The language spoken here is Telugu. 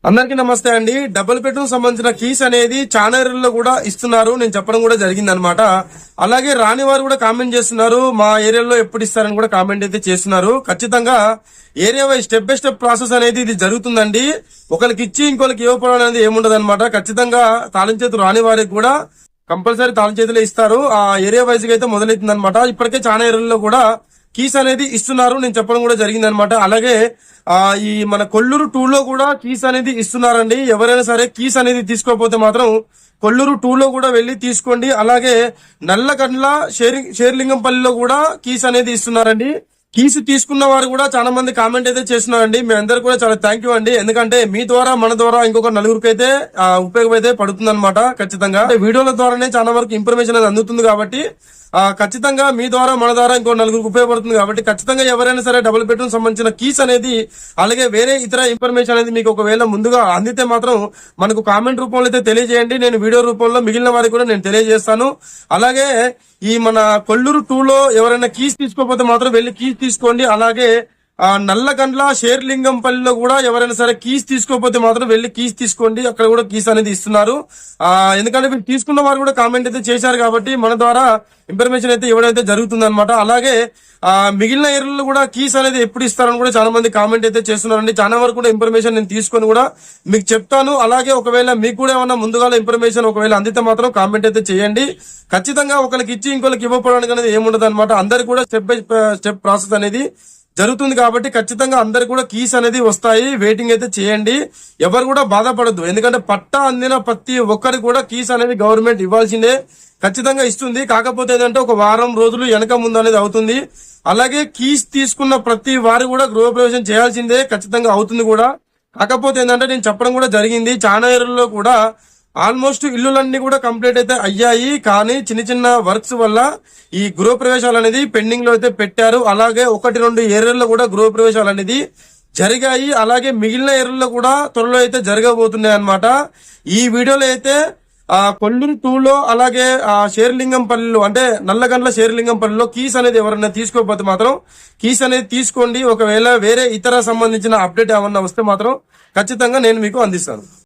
అందరికీ నమస్తే అండి. డబుల్ బెడ్రూమ్ సంబంధించిన కీస్ అనేది చాలా ఏరియాలో కూడా ఇస్తున్నారు. నేను చెప్పడం కూడా జరిగింది అనమాట. అలాగే రాని వారు కూడా కామెంట్ చేస్తున్నారు, మా ఏరియాలో ఎప్పుడు ఇస్తారని కూడా కామెంట్ అయితే చేస్తున్నారు. ఖచ్చితంగా area wise step by step process అనేది ఇది జరుగుతుందండి. ఒకరికి ఇచ్చి ఇంకొకరికి ఇవ్వకపోవడం అనేది ఏముండదు అనమాట. ఖచ్చితంగా తాళం చేతులు రాని వారికి కూడా కంపల్సరీ తాళం చేతులే ఇస్తారు. ఆ ఏరియా వైజ్ గా అయితే మొదలైతుంది అనమాట. ఇప్పటికే చాలా ఏరియాలో కూడా కీస్ అనేది ఇస్తున్నారు. నేను చెప్పడం కూడా జరిగింది అనమాట. అలాగే ఈ మన కొల్లూరు 2 లో కూడా కీస్ అనేది ఇస్తున్నారండి. ఎవరైనా సరే కీస్ అనేది తీసుకోకపోతే మాత్రం కొల్లూరు 2 లో కూడా వెళ్లి తీసుకోండి. అలాగే నల్లగండ్ల షేర్లింగంపల్లిలో కూడా కీస్ అనేది ఇస్తున్నారండి. కీస్ తీసుకున్న వారు కూడా చాలా మంది కామెంట్ అయితే చేస్తున్నారండి. మీ అందరు కూడా చాలా థ్యాంక్ యూ అండి. ఎందుకంటే మీ ద్వారా మన ద్వారా ఇంకొక నలుగురికి అయితే ఉపయోగం అయితే పడుతుంది అనమాట. ఖచ్చితంగా వీడియోల ద్వారానే చాలా వరకు ఇన్ఫర్మేషన్ అనేది అందుతుంది కాబట్టి ఖచ్చితంగా మీ ద్వారా మన ద్వారా ఇంకో నలుగురికి ఉపయోగపడుతుంది కాబట్టి ఖచ్చితంగా ఎవరైనా సరే డబుల్ బెడ్రూమ్ సంబంధించిన కీస్ అనేది అలాగే వేరే ఇతర ఇన్ఫర్మేషన్ అనేది మీకు ఒకవేళ ముందుగా అందితే మాత్రం మనకు కామెంట్ రూపంలో అయితే తెలియజేయండి. నేను వీడియో రూపంలో మిగిలిన వారికి కూడా నేను తెలియజేస్తాను. అలాగే ఈ మన కొల్లూరు 2 లో ఎవరైనా కీస్ తీసుకోకపోతే మాత్రం వెళ్లి కీస్ తీసుకోండి. అలాగే నల్లగండ్ల షేర్లింగంపల్లిలో కూడా ఎవరైనా సరే కీస్ తీసుకోకపోతే మాత్రం వెళ్లి కీస్ తీసుకోండి. అక్కడ కూడా కీస్ అనేది ఇస్తున్నారు. ఎందుకంటే మీరు తీసుకున్న వారు కూడా కామెంట్ అయితే చేశారు కాబట్టి మన ద్వారా ఇన్ఫర్మేషన్ అయితే ఇవ్వడం జరుగుతుంది అనమాట. అలాగే మిగిలిన ఏరియాలో కూడా కీస్ అనేది ఎప్పుడు ఇస్తారని కూడా చాలా మంది కామెంట్ అయితే చేస్తున్నారండి. చాలా వరకు కూడా ఇన్ఫర్మేషన్ నేను తీసుకొని కూడా మీకు చెప్తాను. అలాగే ఒకవేళ మీకు కూడా ఏమన్నా ముందుగా ఇన్ఫర్మేషన్ ఒకవేళ అందితే మాత్రం కామెంట్ అయితే చేయండి. ఖచ్చితంగా ఒకరికి ఇచ్చి ఇంకొకరికి ఇవ్వకపోవడానికి అనేది ఏముండదు అనమాట. అందరికి కూడా స్టెప్ బై స్టెప్ ప్రాసెస్ అనేది జరుగుతుంది కాబట్టి ఖచ్చితంగా అందరికి కూడా కీస్ అనేది వస్తాయి. వెయిటింగ్ అయితే చేయండి. ఎవరు కూడా బాధపడద్దు. ఎందుకంటే పట్టా అందిన ప్రతి ఒక్కరికి కూడా కీస్ అనేది గవర్నమెంట్ ఇవ్వాల్సిందే, ఖచ్చితంగా ఇస్తుంది. కాకపోతే ఏంటంటే ఒక వారం రోజులు వెనక ముందు అనేది అవుతుంది. అలాగే కీస్ తీసుకున్న ప్రతి వారు కూడా గృహప్రవేశం చేయాల్సిందే, ఖచ్చితంగా అవుతుంది కూడా. కాకపోతే ఏంటంటే నేను చెప్పడం కూడా జరిగింది, చాలా ఏరియాలో కూడా ఆల్మోస్ట్ ఇల్లులన్నీ కూడా కంప్లీట్ అయితే అయ్యాయి. కానీ చిన్న చిన్న వర్క్స్ వల్ల ఈ గృహప్రవేశాలు అనేది పెండింగ్ లో అయితే పెట్టారు. అలాగే 1-2 ఏరియాల్లో కూడా గృహప్రవేశాలు అనేది జరిగాయి. అలాగే మిగిలిన ఏరియాల్లో కూడా త్వరలో అయితే జరగబోతున్నాయి అనమాట. ఈ వీడియోలో అయితే కొల్లూరు 2 లో అలాగే షేర్లింగంపల్లిలో అంటే నల్లగండ్ల షేర్లింగంపల్లిలో కీస్ అనేది ఎవరైనా తీసుకోకపోతే మాత్రం కీస్ అనేది తీసుకోండి. ఒకవేళ వేరే ఇతర సంబంధించిన అప్డేట్ ఏమన్నా వస్తే మాత్రం ఖచ్చితంగా నేను మీకు అందిస్తాను.